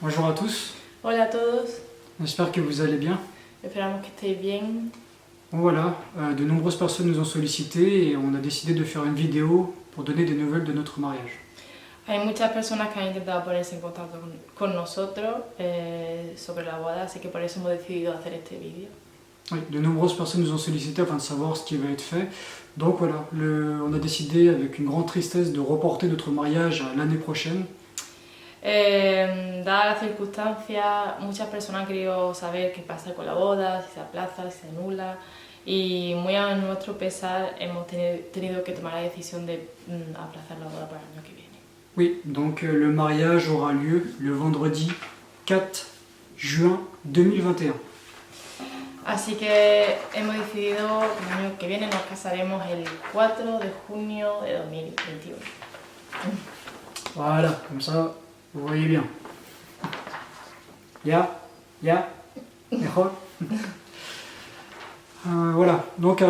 Bonjour à tous, Hola a todos, j'espère que vous allez bien. esperamos que estéis bien. Bon, voilà, de nombreuses personnes nous ont sollicité et on a décidé de faire une vidéo pour donner des nouvelles de notre mariage. Hay muchas personas que han intentado ponerse en contacto con nosotros sobre la boda, así que por eso hemos decidido hacer este vídeo. Oui, de nombreuses personnes nous ont sollicité afin de savoir ce qui va être fait. Donc voilà, on a décidé avec une grande tristesse de reporter notre mariage à l'année prochaine. Dadas las circunstancias, muchas personas han querido saber qué pasa con la boda, si se aplaza, si se anula, y muy a nuestro pesar hemos tenido que tomar la decisión de aplazar la boda para el año que viene. Oui, donc le mariage aura lieu le vendredi 4 juin 2021. Así que hemos decidido que el año que viene nos casaremos el 4 de junio de 2021. Voilà, comme ça, vous voyez bien. Ya, mejor. Voilà, donc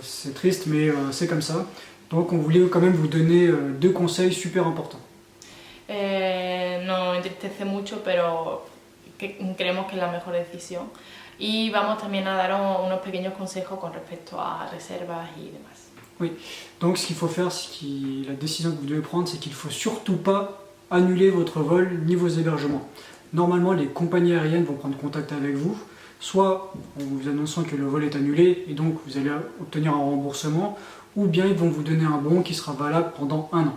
c'est triste, mais c'est comme ça. Donc on voulait quand même vous donner deux conseils super importants. Nos entristece mucho, pero creemos que es la mejor decisión. Y vamos también a daros unos pequeños consejos con respecto a reservas y demás. Oui, donc ce qu'il faut faire, la décision que vous devez prendre, c'est qu'il ne faut surtout pas annuler votre vol ni vos hébergements. Normalement, les compagnies aériennes vont prendre contact avec vous, soit en vous annonçant que le vol est annulé et donc vous allez obtenir un remboursement, ou bien ils vont vous donner un bon qui sera valable pendant 1 an.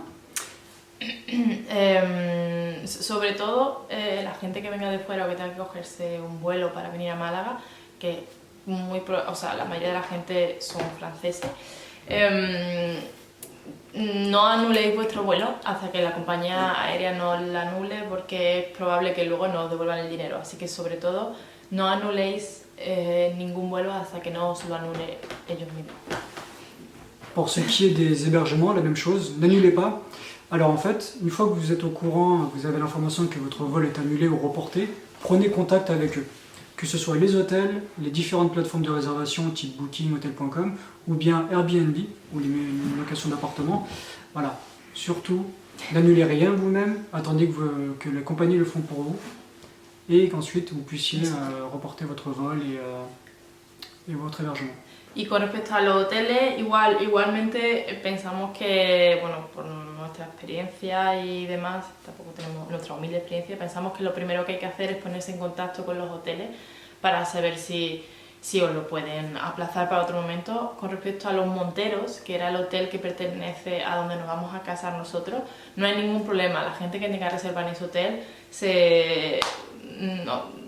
Sobre todo la gente que venga de fuera o que tenga que cogerse un vuelo para venir a Málaga, que la mayoría de la gente son franceses, no anuléis vuestro vuelo hasta que la compañía aérea no la anule, porque es probable que luego no os devuelvan el dinero. Así que sobre todo no anuléis ningún vuelo hasta que no os lo anule ellos mismos. Pour ce qui est des hébergements, la même chose, n'annulez pas. Alors en fait, une fois que vous êtes au courant, vous avez l'information que votre vol est annulé ou reporté, prenez contact avec eux. Que ce soit les hôtels, les différentes plateformes de réservation type Booking, Hotel.com, ou bien Airbnb, ou les locations d'appartements. Voilà, surtout, n'annulez rien vous-même, attendez que la compagnie le font pour vous, et qu'ensuite vous puissiez reporter votre vol et votre hébergement. Y con respecto a los hoteles, igualmente pensamos que, bueno, por nuestra experiencia y demás, tampoco tenemos nuestra humilde experiencia, pensamos que lo primero que hay que hacer es ponerse en contacto con los hoteles para saber si os lo pueden aplazar para otro momento. Con respecto a los Monteros, que era el hotel que pertenece a donde nos vamos a casar nosotros, no hay ningún problema. La gente que tenga reserva en ese hotel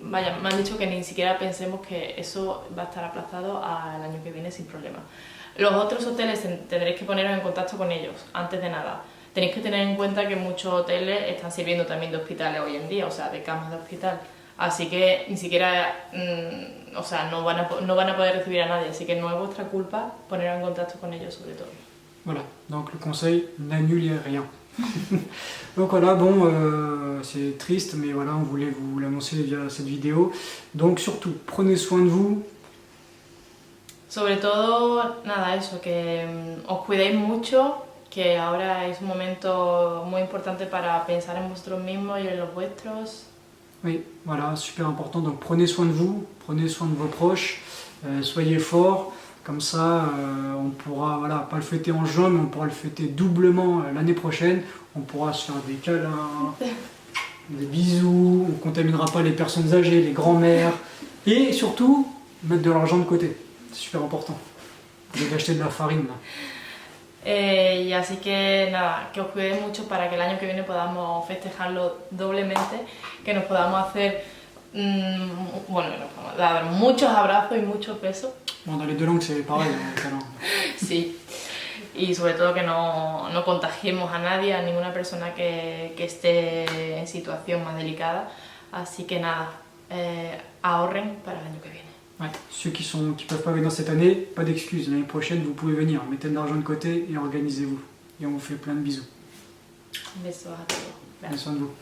me han dicho que ni siquiera pensemos que eso va a estar aplazado al año que viene sin problema. Los otros hoteles tendréis que poneros en contacto con ellos antes de nada. Tenéis que tener en cuenta que muchos hoteles están sirviendo también de hospitales hoy en día, o sea, de camas de hospital. Así que ni siquiera, no van a poder recibir a nadie, así que no es vuestra culpa poneros en contacto con ellos sobre todo. Voilà, donc le conseil, n'annulez rien. Donc voilà, bon, c'est triste, mais voilà, on voulait vous l'annoncer via cette vidéo. Donc surtout, prenez soin de vous. Sobre todo, nada, eso, que os cuidéis mucho, que ahora es un momento muy importante para pensar en vosotros mismos y en los vuestros. Oui, voilà, super important. Donc prenez soin de vous, prenez soin de vos proches, soyez forts. Comme ça, on pourra, voilà, pas le fêter en juin, mais on pourra le fêter doublement l'année prochaine. On pourra se faire des câlins, des bisous, on ne contaminera pas les personnes âgées, les grands-mères. Et surtout, mettre de l'argent de côté. C'est super important. Vous devez acheter de la farine. Là. Y así que nada, que os cuidéis mucho para que el año que viene podamos festejarlo doblemente, que nos podamos hacer, bueno, que nos podamos dar muchos abrazos y muchos besos. Bon, dans les deux langues, c'est pareil. Sí, y sobre todo que no contagiemos a nadie, a ninguna persona que esté en situación más delicada. Así que nada, ahorren para el año que viene. Ouais. Ceux qui peuvent pas venir cette année, pas d'excuses. L'année prochaine, vous pouvez venir. Mettez de l'argent de côté et organisez-vous. Et on vous fait plein de bisous. Un beso a todos. Prenez soin de vous.